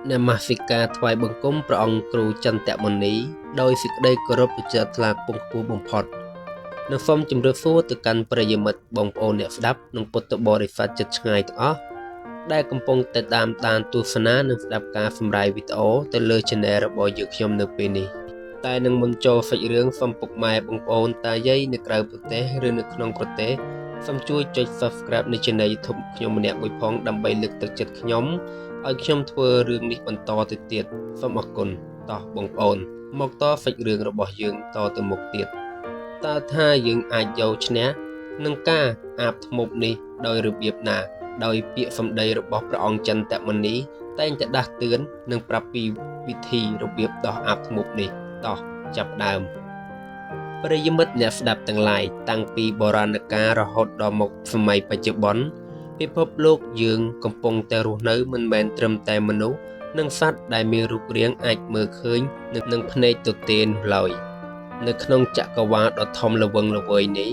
អ្នកមាសិកាថ្វាយបង្គំព្រះអង្គគ្រូចន្ទមុនីដោយសេចក្តីគោរពជាថ្លាខ្ពង់ខ្ពស់បំផុតនិងសូមជម្រាបសួរទៅកាន់ប្រិយមិត្តបងប្អូនអ្នកស្ដាប់និងពុទ្ធបរិស័ទជិតឆ្ងាយទាំងអស់ដែលកំពុងតែតាមដានទស្សនានិងស្ដាប់ការសម្រាយវីដេអូទៅលើ Channel របស់យើងខ្ញុំនៅពេលនេះតែនឹងមុនចូលសាច់រឿងសូមពុកម៉ែបងប្អូនតាយាយនៅក្រៅប្រទេសឬនៅក្នុងប្រទេសសូមជួយចុច Subscribe នៅ Channel YouTube ខ្ញុំម្នាក់មួយផងដើម្បីលើកទឹកចិត្តខ្ញុំឲ្យខ្ញុំធ្វើរឿងនេះបន្តទៅទៀតសូមអរគុណតោះបងប្អូនមកតសាច់រឿងរបស់យើងតទៅមុខទៀតតើថាយើងអាចយកឈ្នះនឹងការអាបធ្មប់នេះដោយរបៀបណាដោយពាក្យសម្ដីរបស់ព្រះអង្គចន្ទមុនីតែងតែដាស់តឿននិងប្រាប់ពីវិធីរបៀបដោះអាបធ្មប់នេះតោះចាប់ដើមប្រិយមិត្តអ្នកស្ដាប់ទាំងឡាយតាំងពីបុរាណកាលរហូតដល់មកសម័យបច្ចុប្បន្នពិភពលោកយើងកំពុងតែរស់នៅមិនមែនត្រឹមតែមនុស្សនិងសត្វដែលមានរូបរាងអាចមើលឃើញនឹងភ្នែកទទេនោះឡើយនៅក្នុងចក្រវាឡដ៏ធំល្វឹងល្វើយនេះ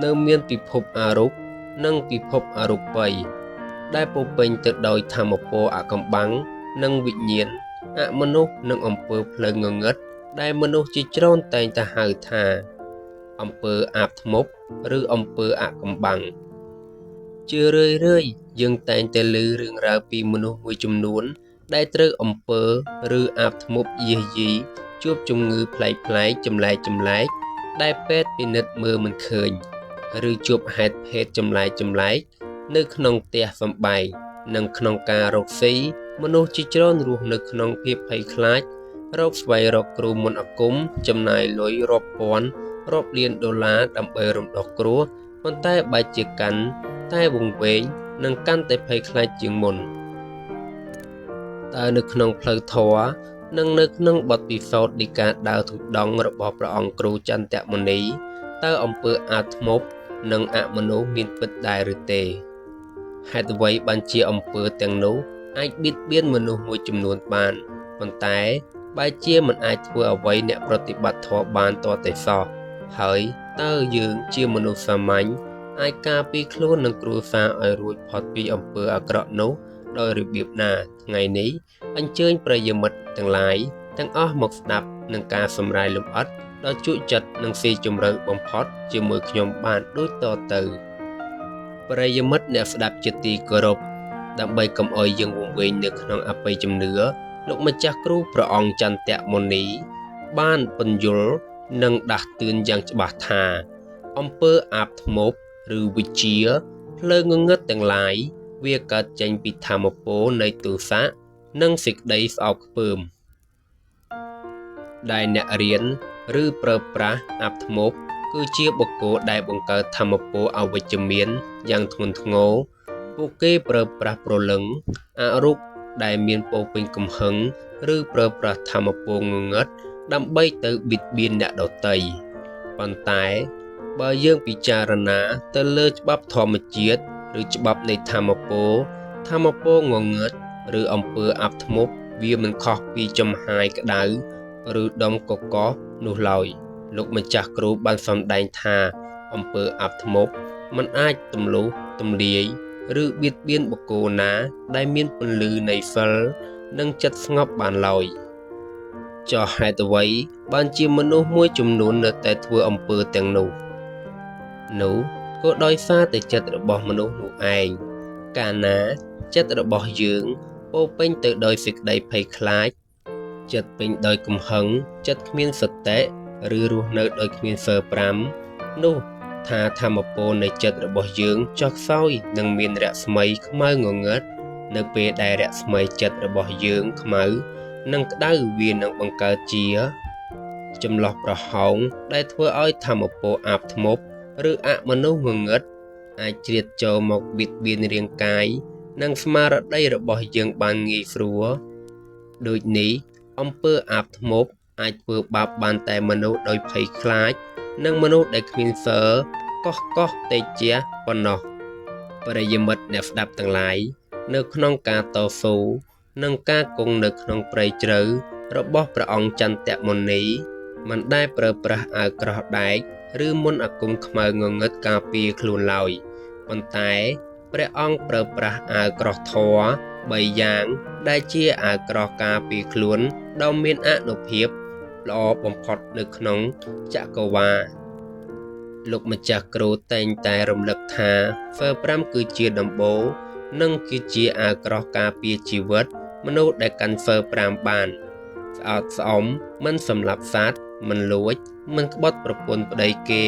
នៅមានពិភពអរូបនិងពិភពអរូបីដែលពោរពេញទៅដោយថាមពលអកំបាំងនិងវិញ្ញាណអមនុស្សនិងអំពើភ្លើងងងឹតដែលមនុស្សជាច្រើនតែងតែហៅថាអំពើអាបធ្មប់ឬអំពើអកំបាំងជារឿយយើងតែងតែឮរឿងរ៉ាវពីមនុស្សមួយចំនួនដែលត្រូវអំពើឬអាបធ្មប់យាយីជួបជំងឺប្លែកចម្លែកដែលពេទ្យពិនិត្យមើលមិនឃើញឬជួបហេតុភេទចម្លែកនៅក្នុងផ្ទះសម្បែងនិងក្នុងការរកស៊ីមនុស្សជាច្រើនរស់នៅក្នុងភាពភ័យខ្លាចរកស្វែងរកគ្រូមន្តអាគមចំណាយលុយរាប់ពាន់រាប់លានដុល្លារដើម្បីរំដោះគ្រោះប៉ុន្តែបែរជាកាន់តែវង្វេងនិងកាន់តែភ័យខ្លាចជាងមុនតើនៅក្នុងផ្លូវធម៌និងនៅក្នុងបទពិសោធន៍នៃការដើរទូដង់របស់ព្រះអង្គគ្រូចន្ទមុនីតើអំពើអាបធ្មប់និងអមនុស្សមានពិតដែរឬទេហេតុអ្វីបានជាអំពើទាំងនោះអាចបៀតបៀនមនុស្សមួយចំនួនបានប៉ុន្តែបែរជាមិនអាចធ្វើអ្វីអ្នកប្រតិបត្តិធម៌បានទាល់តែសោះហើយតើយើងជាមនុស្សសាមញ្ញអាចការពារខ្លួននិងគ្រួសារឲ្យរួចផុតពីអំពើអាក្រក់នោះដោយរបៀបណាថ្ងៃនេះអញ្ជើញប្រិយមិត្តទាំងឡាយទាំងអស់មកស្ដាប់នឹងការសម្រាយលម្អិតដ៏ជក់ចិត្តនិងស៊ីជម្រៅបំផុតជាមួយខ្ញុំបានដូចតទៅប្រិយមិត្តអ្នកស្ដាប់ជាទីគោរពដើម្បីកុំឲ្យយើងវង្វេងនៅក្នុងអបិយជំនឿលោកម្ចាស់គ្រូព្រះអង្គចន្ទមុនីបានពន្យល់និងដាស់តឿនយ៉ាងច្បាស់ថាអំពើអាបធ្មប់ឬវិជ្ជាភ្លើងងងឹតទាំងឡាយវាកើតចេញពីថាមពលនៃទោសៈនិងសេចក្តីស្អប់ខ្ពើមដែលអ្នករៀនឬប្រើប្រាស់អាបធ្មប់គឺជាបុគ្គលដែលបង្កើតថាមពលអវិជ្ជមានយ៉ាងធ្ងន់ធ្ងរពួកគេប្រើប្រាស់ព្រលឹងអរូបដែលមានពោរពេញកំហឹងឬប្រើប្រាស់ថាមពលងងឹតដើម្បីទៅបៀតបៀនអ្នកដទៃប៉ុន្តែបើយើងពិចារណាទៅលើច្បាប់ធម្មជាតិឬច្បាប់នៃថាមពលងងឹតឬអំពើអាបធ្មប់វាមិនខុសពីចំហាយក្តៅឬដុំកកោសនោះឡើយលោកម្ចាស់គ្រូបានសម្ដែងថាអំពើអាបធ្មប់មិនអាចទម្លុះទម្លាយឬបៀតបៀនបុគ្គលណាដែលមានពន្លឺនៃសិលនិងចិត្តស្ងប់បានឡើយចុះហេតុអ្វីបានជាមនុស្សមួយចំនួននៅតែធ្វើអំពើទាំងនោះក៏ដោយសារតែចិត្តរបស់មនុស្សនោះឯងកាលណាចិត្តរបស់យើងពោរពេញទៅដោយសេចក្តីភ័យខ្លាចចិត្តពេញដោយកំហឹងចិត្តគ្មានសតិឬរស់នៅដោយគ្មានសីល5នោះថាធម្មពលនៃចិត្តរបស់យើងចុះខ្សោយនិងមានរស្មីខ្មៅងងឹតនៅពេលដែលរស្មីចិត្តរបស់យើងខ្មៅនិងក្តៅវានឹងបង្កើតជាចម្លោះប្រហោងដែលធ្វើឲ្យធម្មពលអាបធ្មប់ឬអមនុស្សងងឹតអាចជ្រៀតចូលមកបៀតបៀនរាងកាយនិងស្មារតីរបស់យើងបានងាយស្រួលដូចនេះអំពើអាបធ្មប់អាចធ្វើបាបបានតែមនុស្សដោយភ័យខ្លាចនិងមនុស្សដែលគ្មានសីលកោះតេជះប៉ុណ្ណោះប្រិយមិត្តអ្នកស្ដាប់ទាំងឡាយនៅក្នុងការតស៊ូនិងការគង់នៅក្នុងព្រៃជ្រៅរបស់ព្រះអង្គចន្ទមុនីមិនដែលប្រើប្រាស់អាវក្រោះដែកឬមន្តអាគមខ្មៅងងឹតការពារខ្លួនឡើយប៉ុន្តែព្រះអង្គប្រើប្រាស់អាវក្រោះធម៌ 3 យ៉ាងដែលជាអាវក្រោះការពារខ្លួនដ៏មានអានុភាពល្អបំផុតនៅក្នុងចក្រវាឡលោកម្ចាស់គ្រូតែងតែរំលឹកថាហ្វឺ5គឺជាដំបូលនិងគឺជាអាវក្រោះការពារជីវិតមនុស្សដែលកាន់ហ្វឺ5បានស្អោតស្អំមិនសម្លាប់សត្វមិនលួចមិនក្បត់ប្រពន្ធប្តីគេ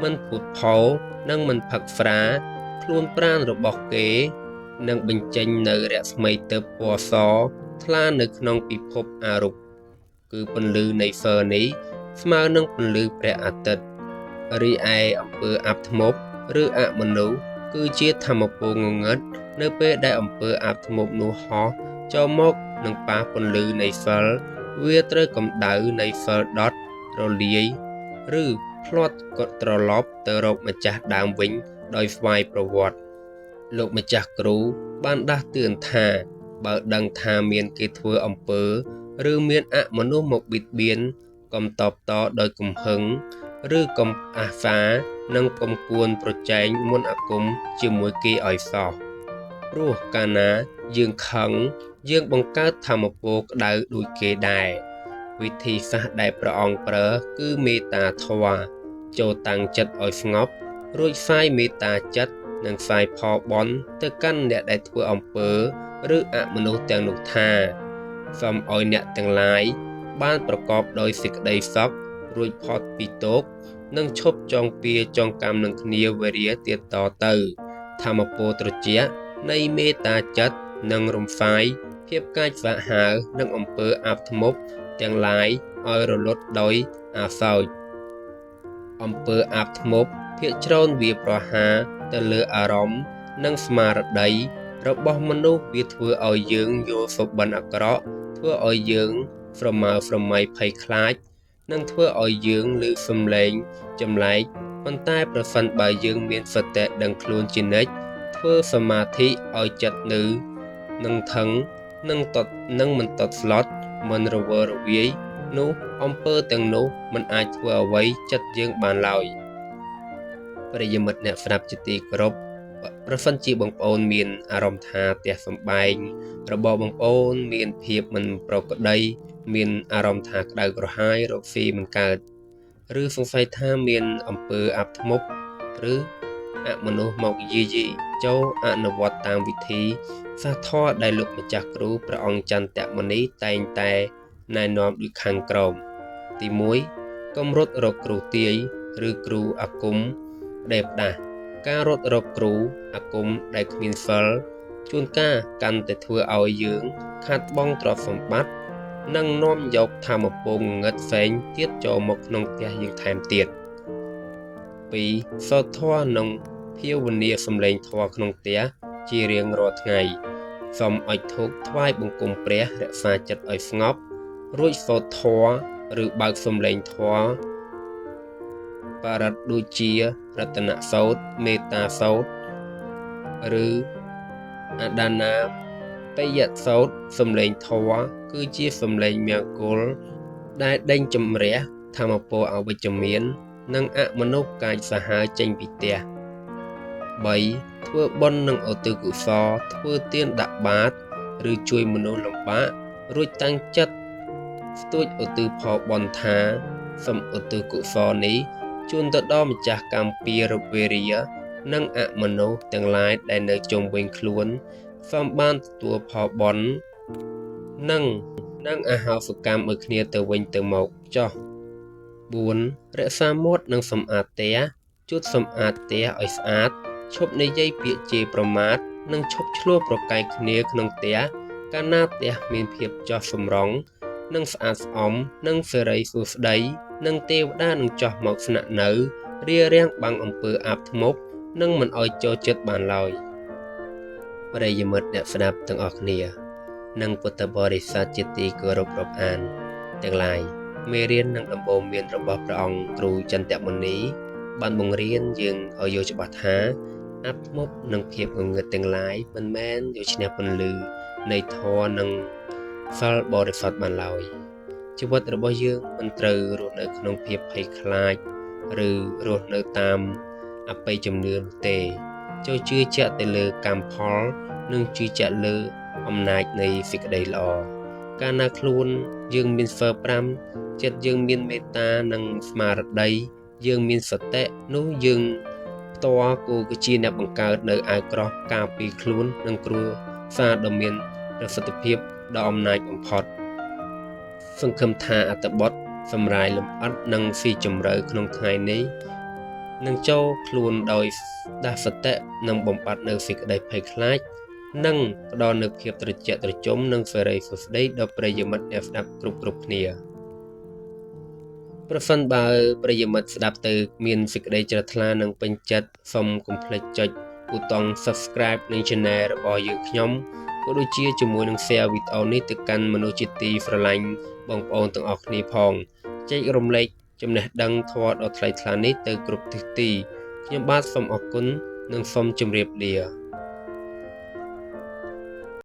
មិនភូតផលនិងមិនផឹកស្រាខ្លួនប្រាណរបស់គេនឹងបញ្ចេញនៅរស្មីទើបពណ៌សថ្លានៅក្នុងពិភពអរូបគឺពន្លឺនៃហ្វឺនេះស្មើនឹងពន្លឺព្រះអាទិត្យរីឯអំពើអាប់ធ្មប់ឬអមនុស្សគឺជាធម្មពលងងឹតនៅពេលដែលអំពើអាប់ធ្មប់នោះហោះចូលមកនឹងប៉ះពន្លឺនៃហ្វឺវាត្រូវកម្ដៅនៃហ្វឺដុតរលាយឬផ្លាត់ក៏ត្រឡប់ទៅរកម្ចាស់ដើមវិញដោយស្វ័យប្រវត្តិលោកម្ចាស់គ្រូបានដាស់តឿនថាបើដឹងថាមានគេធ្វើអំពើឬមានអមនុស្សមកបៀតបៀនកុំតបតដោយកំហឹងឬកុំអាសានិងកុំគួនប្រជែងមុនអាគមជាមួយគេឲ្យសោះព្រោះកាលណាយើងខឹងយើងបង្កើតធម្មពលក្តៅដូចគេដែរវិធីសាស្ត្រដែលព្រះអង្គប្រើគឺមេត្តាធម៌ចូលតាំងចិត្តឲ្យស្ងប់រួចផ្សាយមេត្តាចិត្តនិងផ្សាយផលបុណ្យទៅកាន់អ្នកដែលធ្វើអំពើឬអមនុស្សទាំងនោះថាសូមឲ្យអ្នកទាំងឡាយបានប្រកបដោយសេចក្តីសុខរួចផុតពីទុក្ខនិងឈប់ចងពៀចងកម្មនឹងគ្នាវេរាទៀតតទៅធម្មពលត្រជាក់នៃមេត្តាចិត្តនិងរំសាយភាពកាចសាហាវនិងអំពើអាប់ធ្មប់ទាំងឡាយឲ្យរលត់ដោយអាសោចអំពើអាប់ធ្មប់ភាគច្រើនវាប្រហារទៅលើអារម្មណ៍និងស្មារតីរបស់មនុស្សវាធ្វើឲ្យយើងយល់សុបិនអាក្រក់ធ្វើឲ្យយើងស្រមើស្រមៃភ័យខ្លាចនិងធ្វើឲ្យយើងឮសំឡេងចម្លែកប៉ុន្តែប្រសិនបើយើងមានសតិដឹងខ្លួនជានិច្ចធ្វើសមាធិឲ្យចិត្តនៅនឹងថឹងនឹងមិនតត់ស្លុតមិនរវើរវាយនោះអំពើទាំងនោះមិនអាចធ្វើអ្វីចិត្តយើងបានឡើយប្រិយមិត្តអ្នកស្ដាប់ជាទីគោរពប្រសិនជាបងប្អូនមានអារម្មណ៍ថាផ្ទះសម្បែងរបស់បងប្អូនមានភាពមិនប្រក្រតីមានអារម្មណ៍ថាក្តៅក្រហាយរកស៊ីមិនកើតឬសង្ស័យថាមានអំពើអាប់ធ្មប់ឬអមនុស្សមកយាយីចូលអនុវត្តតាមវិធីសាស្ត្រធម៌ដែលលោកម្ចាស់គ្រូព្រះអង្គចន្ទមុនីតែងតែណែនាំដូចខាងក្រោមទី1កុំរត់រកគ្រូទាយឬគ្រូអាគមផ្ដេសផ្ដាស់ការរត់រកគ្រូអាគមដែលគ្មានសិលជួនកាលកាន់តែធ្វើឲ្យយើងខាតបង់ទ្រព្យសម្បត្តិនិងនាំយកធម្មពលងងឹតផ្សេងទៀតចូលមកក្នុងផ្ទះយើងថែមទៀត2សូត្រធម៌និងភាវនាសំឡេងធម៌ក្នុងផ្ទះជារៀងរាល់ថ្ងៃសូមអុជធូបថ្វាយបង្គំព្រះរក្សាចិត្តឲ្យស្ងប់រួចសូត្រធម៌ឬបើកសំឡេងធម៌បរិត្តដូចជារតនសូត្រមេត្តាសូត្រឬអដានាបយសូត្រសំឡេងធម៌គឺជាសំឡេងមង្គលដែលដេញជំរះធម្មពលអវិជ្ជមាននិងអមនុស្សកាចសាហាវចេញពីផ្ទះ3ធ្វើបុណ្យនិងឧទ្ទិសកុសលធ្វើទានដាក់បាតឬជួយមនុស្សលំបាករួចតាំងចិត្តស្ទួចឧទ្ទិសផលបុណ្យថាសូមឧទ្ទិសកុសលនេះជូនទៅដល់ម្ចាស់កម្មពីរវេរានិងអមនុស្សទាំងឡាយដែលនៅជុំវិញខ្លួនសូមបានទទួលផលបុណ្យនិងអហោសកម្មឲ្យគ្នាទៅវិញទៅមកចុះ4រក្សាមាត់និងសម្អាតផ្ទះជូតសម្អាតផ្ទះឲ្យស្អាតឈប់និយាយពាក្យជេរប្រមាថនិងឈប់ឆ្លោះប្រកែកគ្នាក្នុងផ្ទះកាលណាផ្ទះមានភាពចោះសម្រងនិងស្អាតស្អំនិងសេរីសួស្តីនិងទេវតានឹងចោះមកស្នាក់នៅរារាំងបាំងអំពើអាប់ធ្មប់និងមិនឲ្យចូលចិត្តបានឡើយប្រិយមិត្តអ្នកស្ដាប់ទាំងអស់គ្នានិងពុទ្ធបរិស័ទជាទីគោរពរាប់អានទាំងឡាយមេរៀននិងដំបូន្មានរបស់ព្រះអង្គគ្រូចន្ទមុនីបានបង្រៀនយើងឲ្យយល់ច្បាស់ថាអាប់ធ្មប់និងភាពងងឹតទាំងឡាយមិនមែនយកឈ្នះពន្លឺនៃធម៌និងសិលបរិសុទ្ធបានឡើយជីវិតរបស់យើងមិនត្រូវរស់នៅក្នុងភាពភ័យខ្លាចឬរស់នៅតាមអបិយជំនឿនោះទេចូលជឿជាក់ទៅលើកម្មផលនិងជឿជាក់លើ អំណាចនៃសេចក្តីល្អកាលណាខ្លួនយើងមានសើ5ចិត្តយើងមានមេត្តានិងស្មារតីយើងមានសតិនោះយើងផ្ទាល់គឺជាអ្នកបង្កើតនៅអាវក្រោះការពារខ្លួននិងគ្រួសារដ៏មានប្រសិទ្ធភាពដ៏អំណាចបំផុតសង្ឃឹមថាអត្ថបទសម្រាយលម្អិតនិងស៊ីជម្រៅក្នុងថ្ងៃនេះនឹងចូលខ្លួនដោយដាស់សតិនិងបំបត្តិនៅសេចក្តីភ័យខ្លាចនិងផ្ដល់នូវភាពត្រជាក់ត្រជុំនិងសេរីសុខស្តីដល់ប្រិយមិត្តអ្នកស្ដាប់គ្រប់គ្នាប្រសិនបើប្រិយមិត្តស្ដាប់ទៅមានសេចក្តីជ្រះថ្លានិងពេញចិត្តសូមកុំភ្លេចចុចប៊ូតុង Subscribe នឹង Channel របស់យើងខ្ញុំក៏ដូចជាជាមួយនឹង Share វីដេអូនេះទៅកាន់មនុស្សជាទីស្រឡាញ់បងប្អូនទាំងអស់គ្នាផងចែករំលែកចំណេះដឹងធម៌ដ៏ថ្លៃថ្លានេះទៅគ្រប់ទិសទីខ្ញុំបាទសូមអរគុណនិងសូមជម្រាបលា